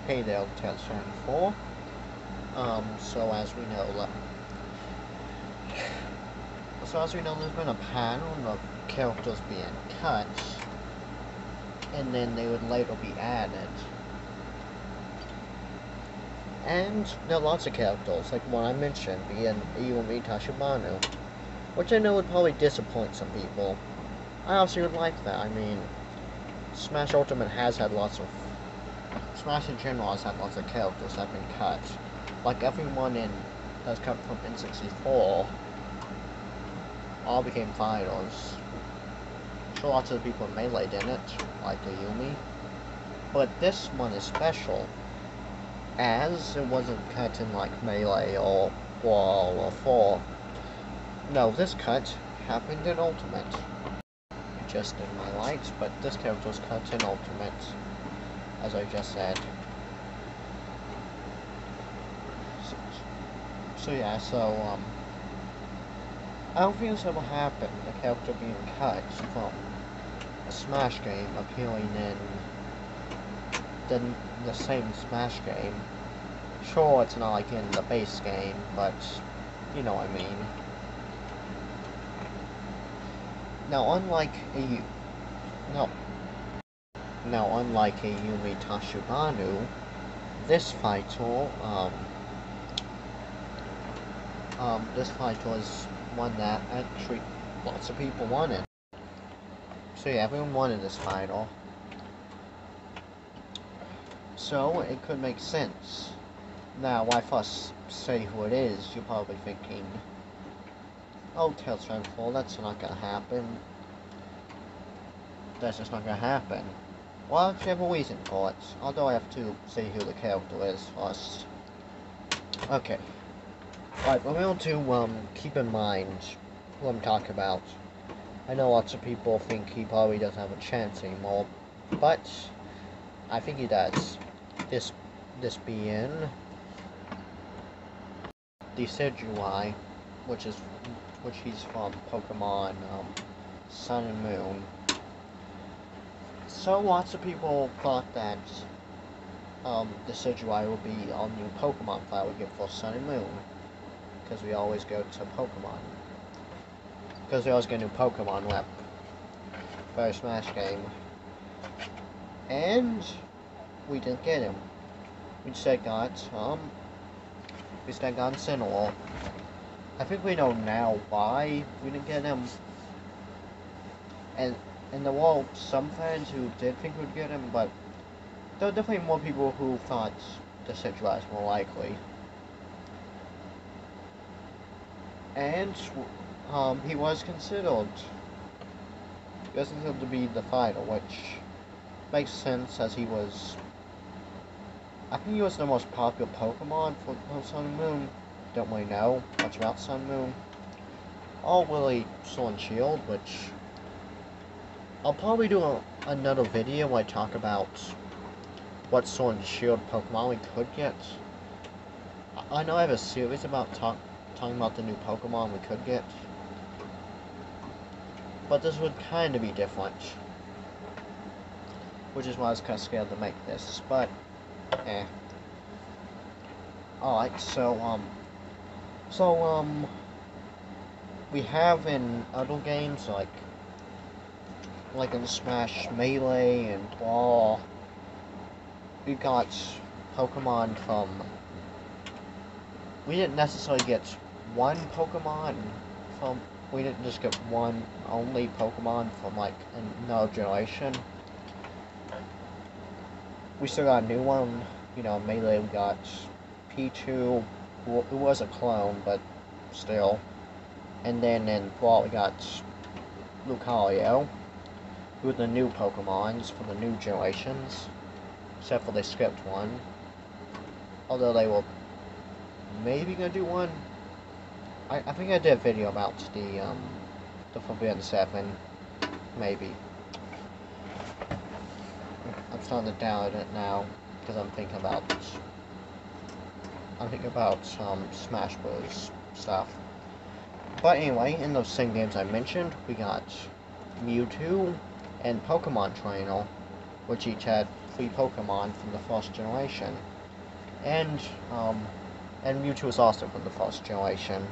Payday Tales 4. So as we know, there's been a pattern of characters being cut, and then they would later be added. And there are lots of characters, like one I mentioned, being Iwami Tachibana, which I know would probably disappoint some people. I obviously would like that. I mean, Smash Ultimate has had lots of... Smash in general has had lots of characters that have been cut. Like everyone in that's cut from N64 all became fighters. Sure, lots of the people in Melee didn't, like Ayumi. But this one is special, as it wasn't cut in like Melee or Brawl or 4. No, this cut happened in Ultimate. Just in my lights, but this character was cut in Ultimate, as I just said. So yeah, I don't think this ever happened, a character being cut from a Smash game appearing in the same Smash game. Sure, it's not like in the base game, but you know what I mean. Now, unlike Ayumi Tachibana, this fighter is one that actually lots of people wanted. So yeah, everyone wanted this fighter. So it could make sense. Now, when I first say who it is, you're probably thinking, oh, Tales from 4, that's not gonna happen. That's just not gonna happen. Well, I actually have a reason for it, although I have to say who the character is first. Okay. Right, we're going to keep in mind who I'm talking about. I know lots of people think he probably doesn't have a chance anymore, but I think he does. This being Decidueye, which he's from Pokemon Sun and Moon. So lots of people thought that Decidueye would be our new Pokemon fight we get for Sun and Moon, because we always go to Pokemon. Because we always get a new Pokemon rep for a Smash game. And we didn't get him. We instead got Incineroar. I think we know now why we didn't get him. And there were some fans who did think we'd get him, but there were definitely more people who thought Decidueye was more likely. And he was considered to be the fighter, which makes sense as he was... I think he was the most popular Pokemon for Sun and Moon. Don't really know much about Sun and Moon. All really Sword and Shield, which I'll probably do another video where I talk about what Sword and Shield Pokemon we could get. I know I have a series about talking about the new Pokemon we could get, but this would kind of be different, which is why I was kind of scared to make this, but alright, we have in other games, like in Smash Melee and Brawl, we got Pokemon from... We didn't necessarily get one Pokemon from... We didn't just get one only Pokemon from, like, another generation. We still got a new one. You know, Melee we got P2, who was a clone, but still. And then in Brawl we got Lucario, who are the new Pokemons for the new generations, except for the skipped one. Although they were maybe gonna do one. I think I did a video about the Forbidden 7, maybe. I'm starting to download it now because I'm thinking about Smash Bros. Stuff. But anyway, in those same games I mentioned, we got Mewtwo and Pokemon Trainer, which each had 3 Pokemon from the first generation, and Mewtwo is also from the first generation.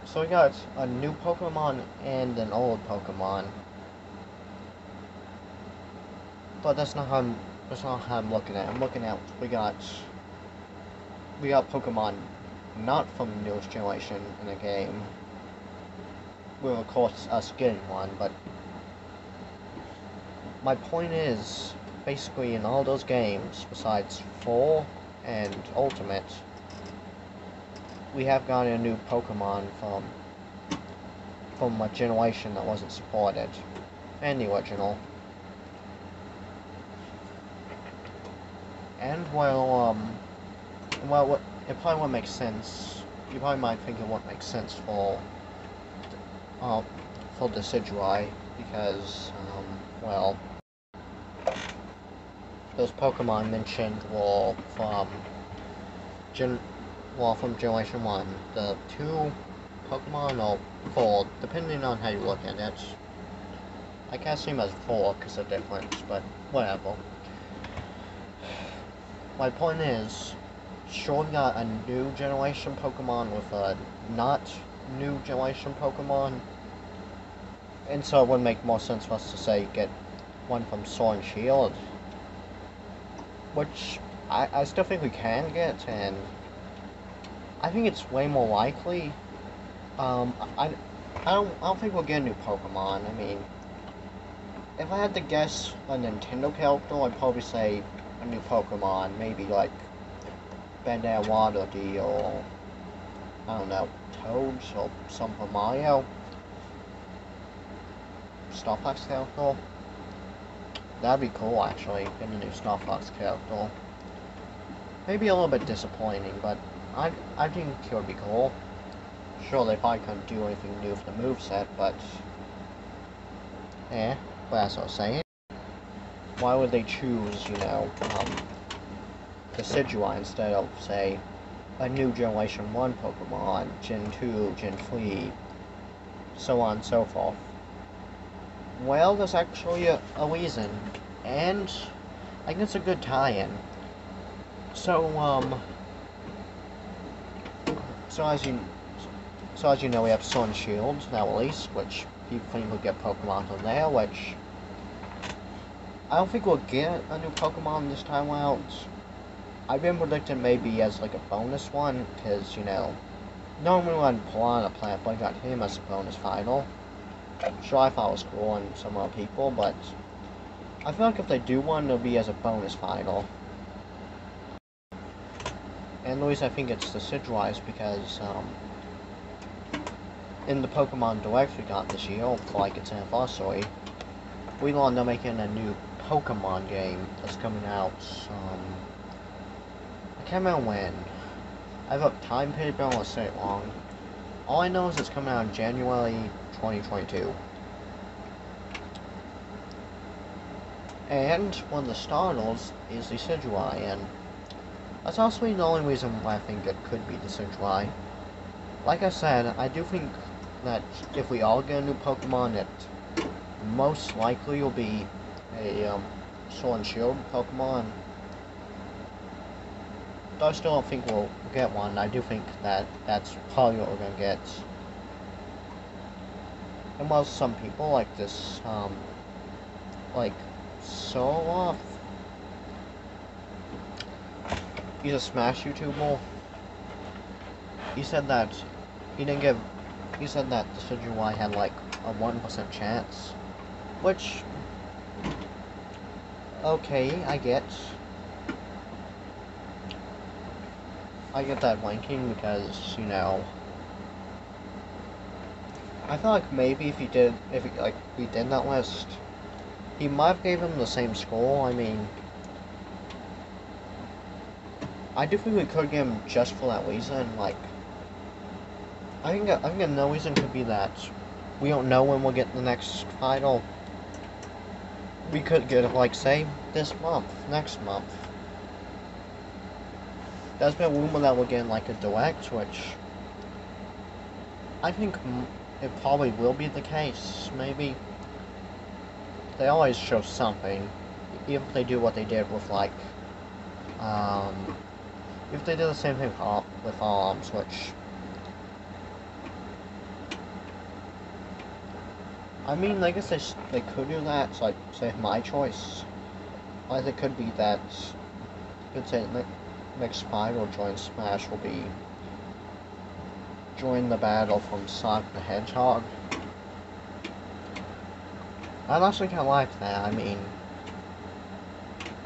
So we got a new Pokemon and an old Pokemon. But that's not how I'm looking at it. I'm looking at we got Pokemon not from the newest generation in the game. Well, of course, us getting one, but my point is, basically in all those games, besides 4 and Ultimate, we have gotten a new Pokemon from a generation that wasn't supported, and the original. And well, it probably won't make sense. You probably might think it won't make sense for Decidueye, because well, those Pokemon mentioned were from Generation 1. The 2 Pokemon, or 4, depending on how you look at it. I can't see them as 4 because of the difference, but whatever. My point is, sure we got a new generation Pokemon with a not new generation Pokemon, and so it would make more sense for us to say get one from Sword and Shield, which I still think we can get, and I think it's way more likely. I don't think we'll get a new Pokemon. I mean, if I had to guess a Nintendo character, I'd probably say a new Pokemon, maybe like Bandai Water D, or I don't know, Toads, or some for Mario. Star Fox character. That'd be cool, actually, get a new Star Fox character. Maybe a little bit disappointing, but I think it would be cool. Sure, they probably couldn't do anything new for the moveset, but but as I was saying, why would they choose, you know, Decidueye instead of, say, a new Generation 1 Pokemon, Gen 2, Gen 3, so on and so forth? Well, there's actually a reason, and I think it's a good tie-in. So as you know, we have Sword and Shield now released, which people think we'll get Pokemon from there, which I don't think we'll get a new Pokemon this time out. I've been predicting maybe as like a bonus one, because, you know, normally when Piranha Plant, but I got him as a bonus final. Sure, I thought it was cool and some other people, but I feel like if they do one, it'll be as a bonus final. And the reason I think it's the Decidueye is because, in the Pokemon Direct we got this year, for like its anniversary, we learned they're making a new Pokemon game that's coming out, I can't remember when. I have a time period, but I don't want to say it wrong. All I know is it's coming out in January 2022. And one of the starters is the Decidueye, and that's also the only reason why I think it could be the Decidueye. Like I said, I do think that if we all get a new Pokemon, it most likely will be a Sword and Shield Pokemon. Though I still don't think we'll get one. I do think that that's probably what we're gonna get. And while some people like this, like Soloff, he's a Smash YouTuber. He said that he said that the Decidueye had like a 1% chance, which, okay, I get that ranking because, you know, I feel like maybe if we did that list, he might have gave him the same score. I mean, I do think we could get him just for that reason. Like, I think another reason could be that we don't know when we'll get the next final. We could get it, like, say, this month, next month. There's been a rumor that we're getting, like, a direct, which I think it probably will be the case, maybe. they always show something, even if they do what they did with, like, if they did the same thing with arms, which, I mean, I guess they could do that, so I'd say my choice. Or it could be that, you could say next fight or join Smash will be join the battle from Sonic the Hedgehog. I'd actually kind of like that. I mean,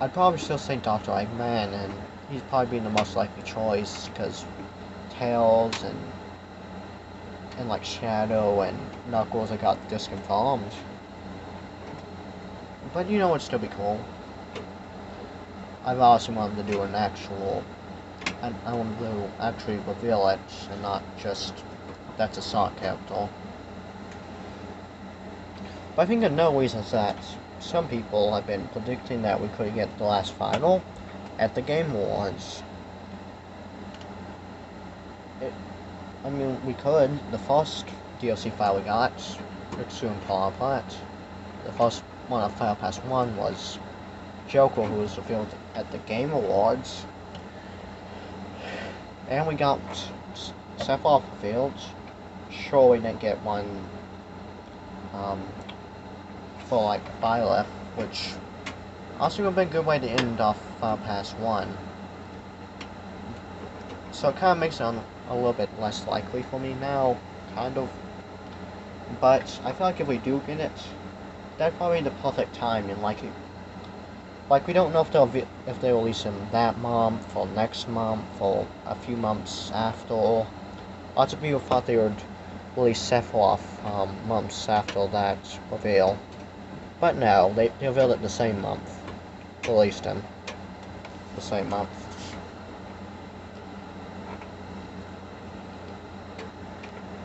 I'd probably still say Dr. Eggman, and he's probably been the most likely choice, because Tails and like Shadow and Knuckles have got disconfirmed. But you know, it'd still be cool. I've also wanted to do an actual, I want to actually reveal it, and not just, that's a Sonic capital. But I think another reason is that some people have been predicting that we could get the last final at the Game Awards. I mean, we could. The first DLC file we got, Extreme Power Plant, the first one of Final Pass 1 was Joker, who was revealed at the Game Awards. And we got Sephiroth revealed. Sure, we didn't get one for like Byleth, which also would have been a good way to end off Final Pass 1. So it kind of makes it a little bit less likely for me now, kind of. But I feel like if we do get it, that'd probably be the perfect time, and like we don't know if they'll release him that month or next month or a few months after. Lots of people thought they would release Sephiroth months after that reveal, but no, they revealed it the same month. Released him the same month.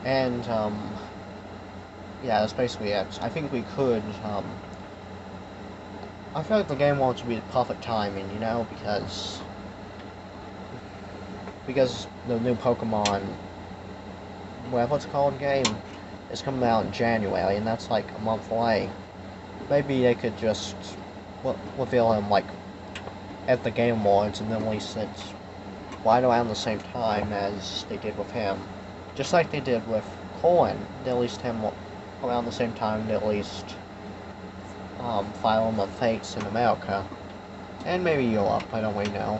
And, yeah, that's basically it. I think we could, I feel like the Game Awards would be the perfect timing, you know, because the new Pokemon, whatever it's called game, is coming out in January, and that's like a month away. Maybe they could just reveal him, like, at the Game Awards, and then release it right around the same time as they did with him. Just like they did with Corrin, they released him around the same time they released Fire Emblem Fates in America. And maybe Europe, I don't really know.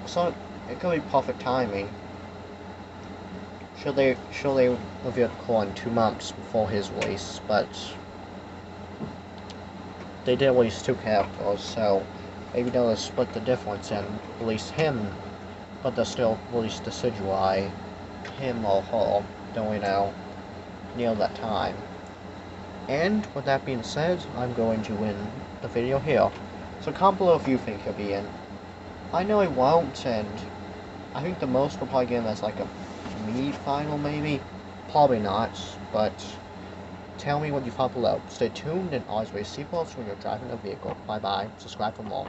So, it could be perfect timing. Should they reveal Corrin 2 months before his release, but they did release 2 characters, so maybe they'll split the difference and release him, but they'll still release the Decidueye, him or her, don't we know, near that time. And with that being said, I'm going to end the video here. So comment below if you think he'll be in. I know he won't, and I think the most we'll probably get him as like a meat final maybe. Probably not, but tell me what you thought below. Stay tuned and always wear seatbelts when you're driving a vehicle. Bye bye. Subscribe for more.